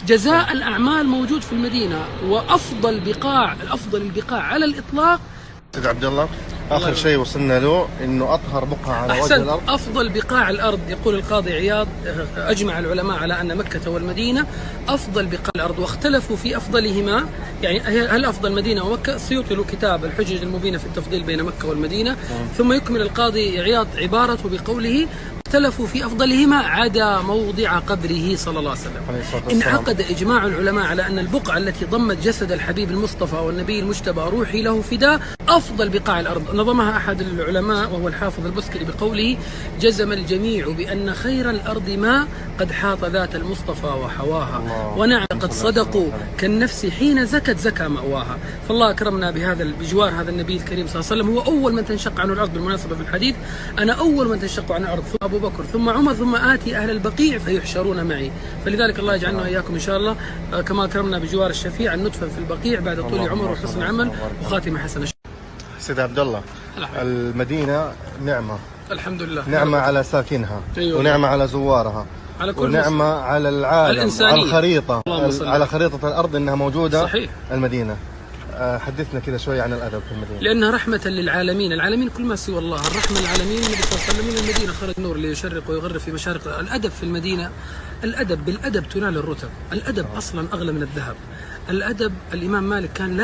جزاء الأعمال موجود في المدينة، وأفضل البقاع على الإطلاق. سيد عبد الله، آخر شيء وصلنا له إنه أطهر بقعة على وجه الأرض. أفضل بقاع الأرض، يقول القاضي عياض، أجمع العلماء على أن مكة والمدينة أفضل بقاع الأرض، واختلفوا في أفضلهما، يعني هل أفضل مدينة ومكة؟ السيوطي له كتاب الحجج المبينة في التفضيل بين مكة والمدينة. ثم يكمل القاضي عياض عبارته بقوله: اختلفوا في أفضلهما عدا موضع قبره صلى الله عليه وسلم. انعقد إجماع العلماء على أن البقعة التي ضمت جسد الحبيب المصطفى والنبي المجتبى روحي له فداء أفضل بقاع الأرض. نظمها أحد العلماء وهو الحافظ البسكري بقوله: جزم الجميع بأن خير الأرض ما قد حاط ذات المصطفى وحواها، ونعم قد صدقوا كالنفس حين زكى مأواها. فالله أكرمنا بجوار هذا النبي الكريم صلى الله عليه وسلم. هو أول من تنشق عنه الأرض، بالمناسبة في الحديث: أنا أول من تنشق عن الأرض، ثم أبو بكر، ثم عمر، ثم آتي أهل البقيع فيحشرون معي. فلذلك الله يجعلنا وإياكم إن شاء الله كما أكرمنا بجوار الشفيع النطفة في البقيع بعد طول عمر وحسن عمل وخاتمة حسنة. سيد عبد الله، المدينة نعمة، الحمد لله، نعمة على ساكنها، أيوة، ونعمة على زوارها، على كل ونعمة على العالم، على الخريطة، على خريطة الأرض إنها موجودة. صحيح. المدينة، حدثنا كذا شوي عن الأدب في المدينة. لأنها رحمة للعالمين، العالمين كل ما سوى الله، الرحمة للعالمين. النبي صلى الله عليه وسلم: من المدينة خرج نور ليشرق ويغرب في مشارق. الأدب في المدينة، بالأدب تنال الرتب. الأدب أصلا أغلى من الذهب. الأدب، الإمام مالك كان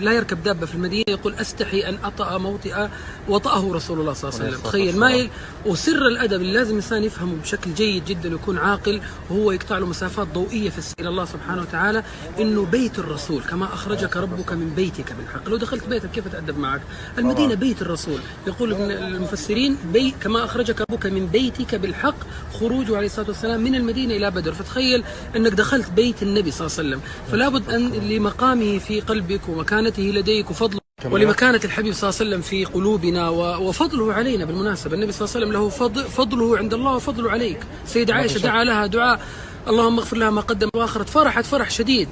لا يركب دابة في المدينة، يقول: أستحي أن أطأ موطئ وطأه رسول الله صلى الله عليه وسلم. تخيل وسر الأدب اللي لازم الإنسان يفهمه بشكل جيد جدا ويكون عاقل، وهو يقطع له مسافات ضوئية في السير إلى الله سبحانه وتعالى، إنه بيت الرسول كما أخرجك ربك من بيتك بالحق. لو دخلت بيتك كيف تأدب معك؟ المدينة بيت الرسول. يقول ابن المفسرين: كما أخرجك ربك من بيتك بالحق، خروجه عليه الصلاة والسلام من المدينة إلى بدر. فتخيل أنك دخلت بيت النبي صلى الله عليه وسلم، فلا بد أن لمقامه في قلبك ومكانته لديك وفضله، ولمكانة الحبيب صلى الله عليه وسلم في قلوبنا وفضله علينا. بالمناسبة النبي صلى الله عليه وسلم له فضله عند الله وفضله عليك. سيدة عائشة دعا لها دعاء: اللهم اغفر لها ما قدم وأخرت، فرحت فرح شديد.